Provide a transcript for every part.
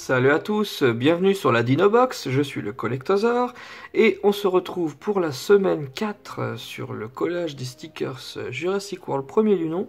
Salut à tous, bienvenue sur la Dinobox, je suis le Collectosaur et on se retrouve pour la semaine 4 sur le collage des stickers Jurassic World premier du nom.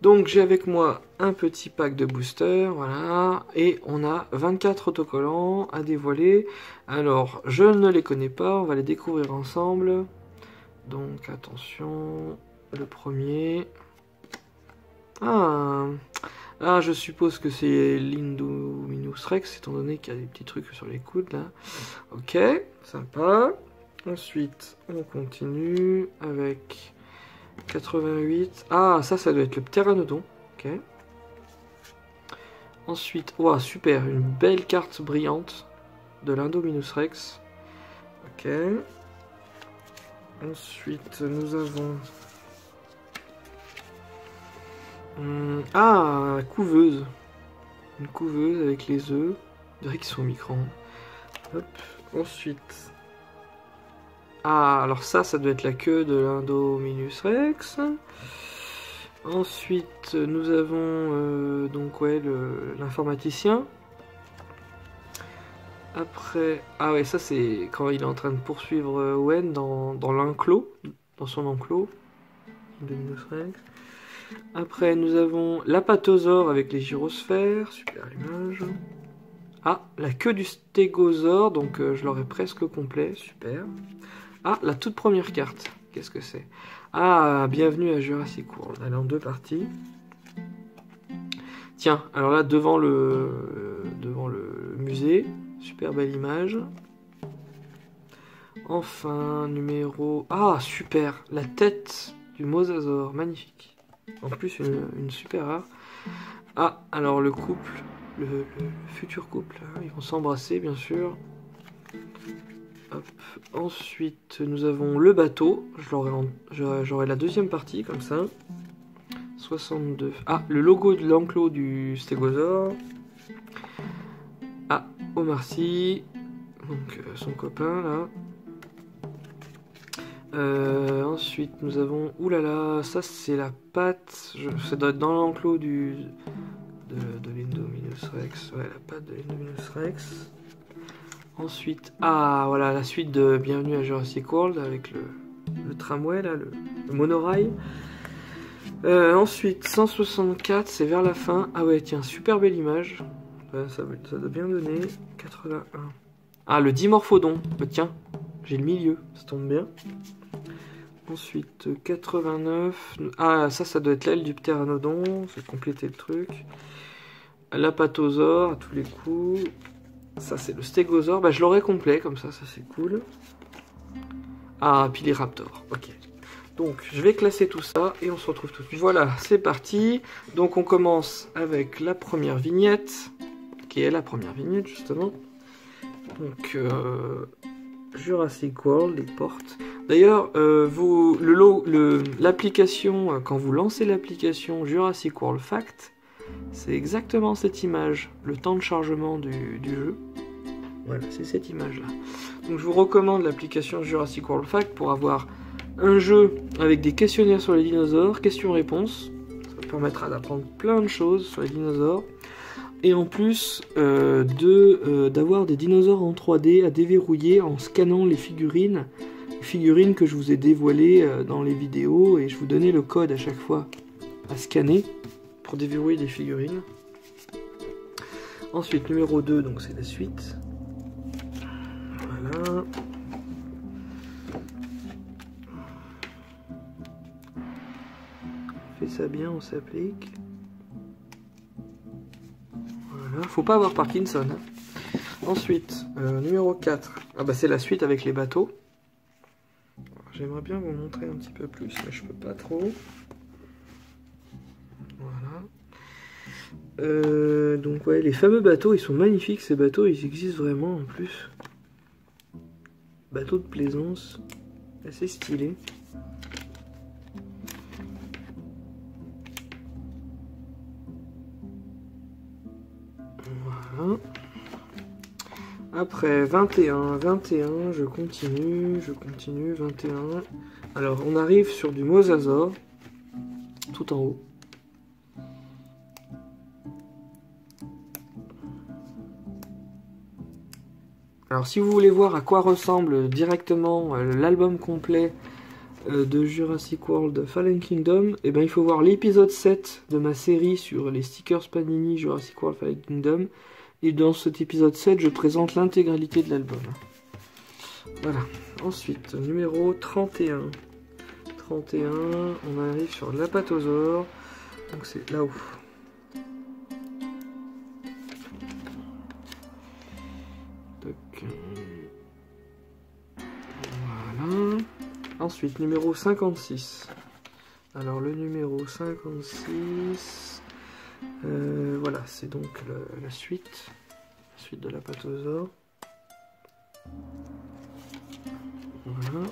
Donc j'ai avec moi un petit pack de boosters, voilà, et on a 24 autocollants à dévoiler. Alors je ne les connais pas, on va les découvrir ensemble. Donc attention, le premier... Ah, je suppose que c'est l'Indominus Rex, étant donné qu'il y a des petits trucs sur les coudes, là. Ok, sympa. Ensuite, on continue avec 88. Ah, ça doit être le Pteranodon. Ok. Ensuite, wow, super, une belle carte brillante de l'Indominus Rex. Ok. Ensuite, nous avons... couveuse. Une couveuse avec les œufs. Je dirais qu'ils sont au micro. Hop. Ensuite. Ah, alors ça doit être la queue de l'Indominus Rex. Ensuite, nous avons donc ouais l'informaticien. Après, ah ouais, ça c'est quand il est en train de poursuivre Owen dans l'enclos, dans son enclos. Indominus Rex. Après, nous avons l'apatosaure avec les gyrosphères, super l'image. Ah, la queue du stégosaure, donc je l'aurai presque complet, super. Ah, la toute première carte, qu'est-ce que c'est? Ah, bienvenue à Jurassic World, elle est en deux parties. Tiens, alors là, devant le musée, super belle image. Enfin, numéro... Ah, super, la tête du mosasaure, magnifique. En plus, une super rare. Ah, alors le couple, le futur couple, hein, ils vont s'embrasser, bien sûr. Hop. Ensuite, nous avons le bateau. J'aurai la deuxième partie, comme ça. 62. Ah, le logo de l'enclos du stégosaure. Ah, Omar Sy. Donc, son copain, là. Ensuite, nous avons... Oulala, ça c'est la patte. Ça doit être dans l'enclos de l'Indominus Rex. Ouais, la patte de l'Indominus Rex. Ensuite, ah voilà, la suite de Bienvenue à Jurassic World avec le tramway, là, le monorail. Ensuite, 164, c'est vers la fin. Ah ouais, tiens, super belle image. Ouais, ça doit bien donner. 81. Ah, le Dimorphodon. Bah, tiens, j'ai le milieu, ça tombe bien. Ensuite, 89. Ah, ça doit être l'aile du Pteranodon. C'est compléter le truc. L'apatosaure à tous les coups. Ça, c'est le stégosaure. Bah, je l'aurai complet, comme ça c'est cool. Ah, puis les raptors. Ok. Donc, je vais classer tout ça et on se retrouve tout de suite. Voilà, c'est parti. Donc, on commence avec la première vignette, qui est la première vignette, justement. Donc, Jurassic World, les portes. D'ailleurs, l'application, quand vous lancez l'application Jurassic World Fact, c'est exactement cette image, le temps de chargement du jeu. Voilà, c'est cette image-là. Donc je vous recommande l'application Jurassic World Fact pour avoir un jeu avec des questionnaires sur les dinosaures, questions-réponses. Ça permettra d'apprendre plein de choses sur les dinosaures. Et en plus d'avoir des dinosaures en 3D à déverrouiller en scannant les figurines que je vous ai dévoilées dans les vidéos, et je vous donnais le code à chaque fois à scanner pour déverrouiller des figurines. Ensuite, numéro 2, donc c'est la suite. Voilà. On fait ça bien, on s'applique. Voilà, faut pas avoir Parkinson. Hein. Ensuite, numéro 4. Ah bah c'est la suite avec les bateaux. J'aimerais bien vous montrer un petit peu plus, mais je peux pas trop. Voilà. Donc ouais, les fameux bateaux, ils sont magnifiques, ces bateaux, ils existent vraiment en plus. Bateau de plaisance, assez stylé. Voilà. Après 21, je continue, 21. Alors on arrive sur du mosasaure, tout en haut. Alors si vous voulez voir à quoi ressemble directement l'album complet de Jurassic World Fallen Kingdom, eh ben, il faut voir l'épisode 7 de ma série sur les stickers Panini Jurassic World Fallen Kingdom. Et dans cet épisode 7, je présente l'intégralité de l'album. Voilà. Ensuite, numéro 31. 31, on arrive sur l'Apatosaure. Donc c'est là-haut. Voilà. Ensuite, numéro 56. Alors le numéro 56, voilà, c'est donc la suite de l'Apatosaure. Voilà.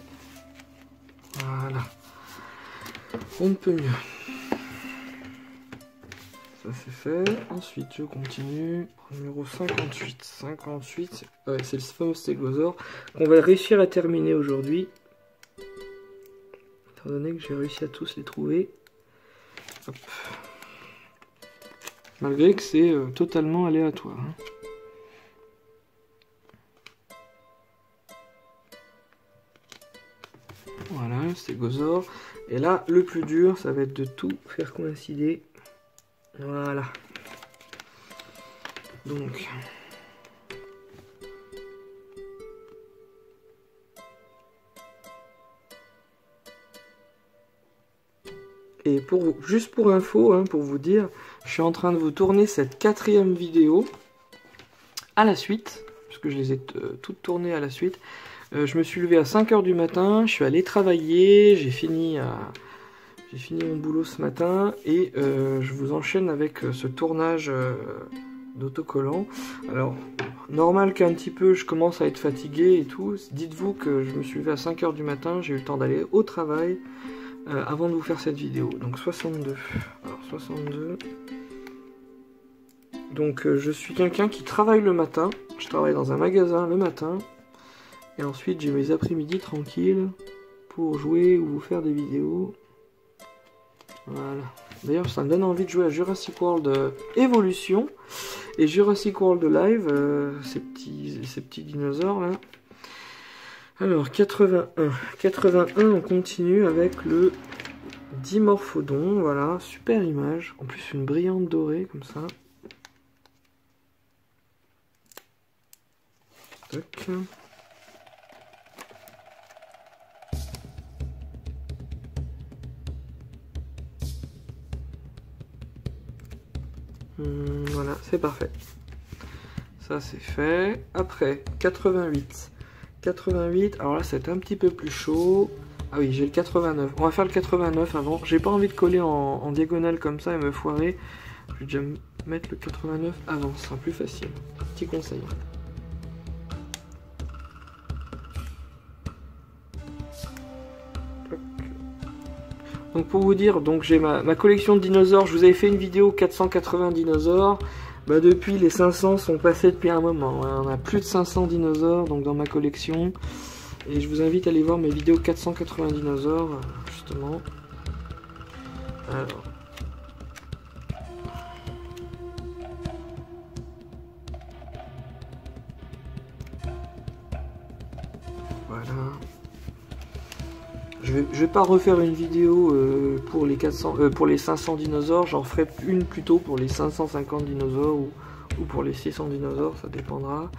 Voilà. On ne peut mieux. Ça c'est fait. Ensuite, je continue. Numéro 58. 58, c'est le fameux Stégosaure qu'on va réussir à terminer aujourd'hui. Étant donné que j'ai réussi à tous les trouver. Hop. Malgré que c'est totalement aléatoire. Hein. Voilà, le Stégosaure. Et là, le plus dur, ça va être de tout faire coïncider. Voilà. Donc... Et juste pour info, hein, pour vous dire, je suis en train de vous tourner cette 4e vidéo à la suite, parce que je les ai toutes tournées à la suite. Je me suis levé à 5 h du matin, je suis allé travailler, j'ai fini mon boulot ce matin, et je vous enchaîne avec ce tournage d'autocollant. Alors, normal qu'un petit peu je commence à être fatigué et tout, dites-vous que je me suis levé à 5 h du matin, j'ai eu le temps d'aller au travail, avant de vous faire cette vidéo. Donc 62. Alors 62. Donc je suis quelqu'un qui travaille le matin. Je travaille dans un magasin le matin. Et ensuite j'ai mes après-midi tranquilles pour jouer ou vous faire des vidéos. Voilà. D'ailleurs ça me donne envie de jouer à Jurassic World Evolution et Jurassic World Live, ces petits dinosaures là. Alors, 81. 81, on continue avec le Dimorphodon. Voilà, super image. En plus, une brillante dorée, comme ça. Tac. Voilà, c'est parfait. Ça, c'est fait. Après, 88. 88, alors là c'est un petit peu plus chaud. Ah oui, j'ai le 89. On va faire le 89 avant. J'ai pas envie de coller en diagonale comme ça et me foirer. Je vais déjà mettre le 89 avant, ce sera plus facile. Petit conseil. Donc pour vous dire, donc j'ai ma collection de dinosaures. Je vous avais fait une vidéo 480 dinosaures. Bah depuis, les 500 sont passés depuis un moment. On a plus de 500 dinosaures donc dans ma collection. Et je vous invite à aller voir mes vidéos 480 dinosaures, justement. Alors. Voilà. Je vais pas refaire une vidéo pour les 500 dinosaures, j'en ferai une plutôt pour les 550 dinosaures ou pour les 600 dinosaures, ça dépendra.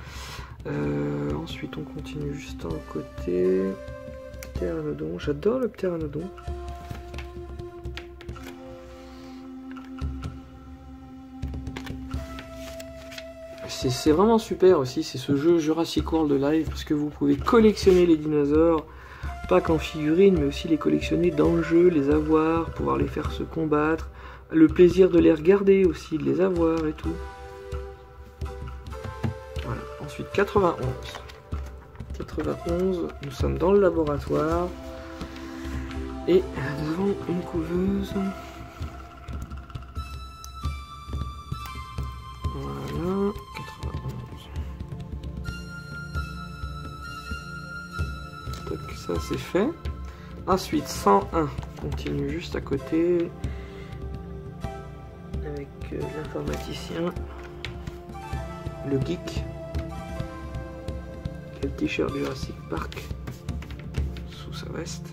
Ensuite on continue juste à côté. Pteranodon, j'adore le Pteranodon. C'est vraiment super aussi, c'est ce jeu Jurassic World Live, parce que vous pouvez collectionner les dinosaures. Pas qu'en figurines, mais aussi les collectionner dans le jeu, les avoir, pouvoir les faire se combattre, le plaisir de les regarder aussi, de les avoir et tout. Voilà, ensuite 91. 91, nous sommes dans le laboratoire, et nous avons une couveuse. Voilà, 91. Ça c'est fait. Ensuite 101, on continue juste à côté avec l'informaticien, le geek. le t-shirt Jurassic Park sous sa veste.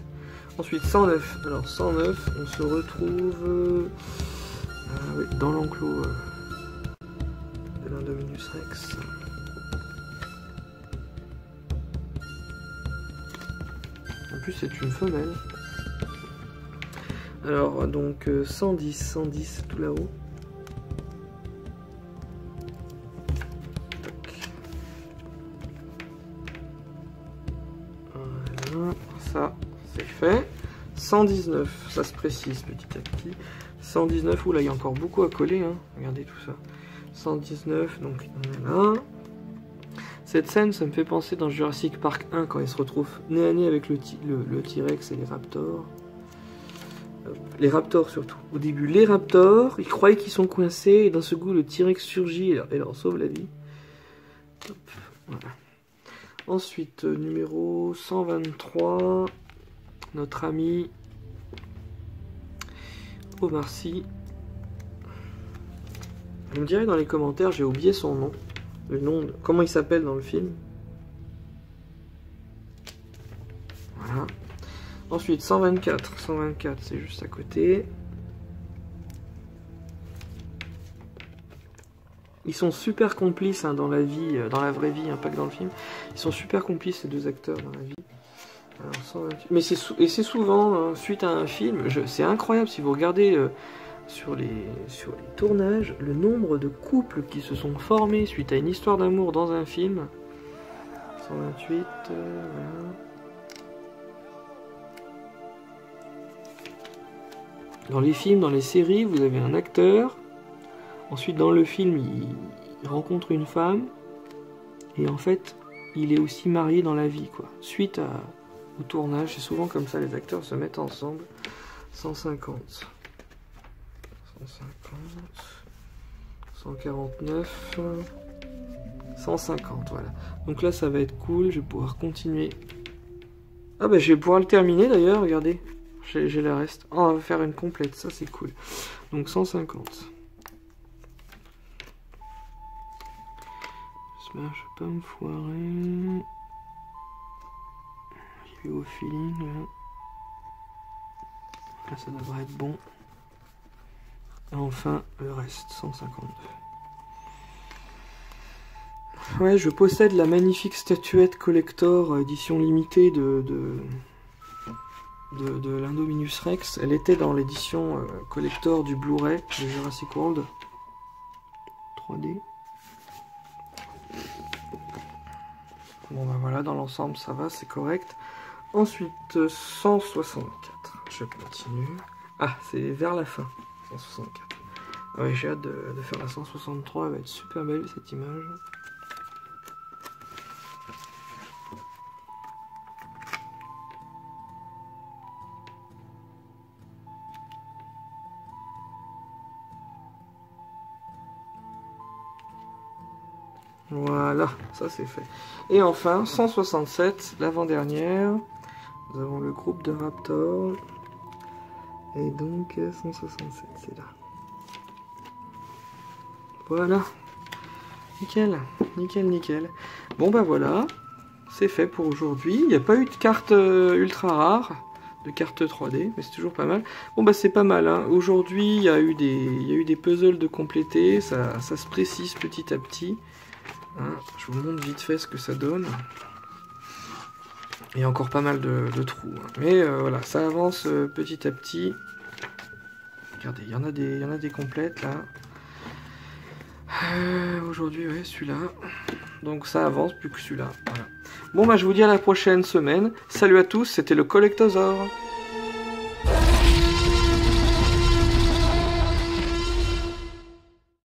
Ensuite 109. Alors 109, on se retrouve oui, dans l'enclos de l'Indominus Rex. En plus c'est une femelle. Alors donc 110 tout là-haut. Voilà, ça c'est fait. 119, ça se précise petit à petit. 119, oula, il y a encore beaucoup à coller, hein. Regardez tout ça. 119, donc il y en a un. Cette scène, ça me fait penser dans Jurassic Park 1, quand ils se retrouvent nez à nez avec le T-Rex et les raptors. Les raptors surtout. Au début, les raptors, ils croyaient qu'ils sont coincés, et d'un seul coup, le T-Rex surgit et leur sauve la vie. Hop, voilà. Ensuite, numéro 123, notre ami Omar Sy. Vous me direz dans les commentaires, j'ai oublié son nom. Le nom de... Comment il s'appelle dans le film. Voilà. Ensuite, 124. 124, c'est juste à côté. Ils sont super complices hein, dans la vie, dans la vraie vie, hein, pas que dans le film. Ils sont super complices ces deux acteurs dans la vie. Alors, 128. Mais c'est souvent suite à un film. C'est incroyable si vous regardez sur les tournages le nombre de couples qui se sont formés suite à une histoire d'amour dans un film. 128. Voilà. Dans les films, dans les séries, vous avez un acteur. Ensuite, dans le film, il rencontre une femme. Et en fait, il est aussi marié dans la vie, quoi. Suite au tournage, c'est souvent comme ça, les acteurs se mettent ensemble. 150. 150. 149. 150, voilà. Donc là, ça va être cool. Je vais pouvoir continuer. Ah bah, je vais pouvoir le terminer, d'ailleurs, regardez. J'ai le reste. Oh, on va faire une complète, ça c'est cool. Donc 150. J'espère que je vais pas me foirer. J'y vais au feeling là. Là ça devrait être bon. Et enfin le reste, 152. Ouais, je possède la magnifique statuette collector édition limitée de l'Indominus Rex. Elle était dans l'édition collector du Blu-ray de Jurassic World 3D. Bon ben voilà, dans l'ensemble ça va, c'est correct. Ensuite 164, je continue. Ah, c'est vers la fin, 164. Ah ouais, j'ai hâte de faire la 163, elle va être super belle cette image. Voilà, ça c'est fait. Et enfin, 167, l'avant-dernière. Nous avons le groupe de Raptors. Et donc, 167, c'est là. Voilà. Nickel, nickel, nickel. Bon bah voilà, c'est fait pour aujourd'hui. Il n'y a pas eu de carte ultra rare, de carte 3D, mais c'est toujours pas mal. Bon bah c'est pas mal, hein. Aujourd'hui, il y a eu des puzzles de compléter, ça se précise petit à petit. Hein, je vous montre vite fait ce que ça donne. Il y a encore pas mal de trous. Hein. Mais voilà, ça avance petit à petit. Regardez, il y en a des complètes là. Aujourd'hui, ouais, celui-là. Donc ça avance plus que celui-là. Voilà. Bon, bah je vous dis à la prochaine semaine. Salut à tous, c'était le Collectosaure.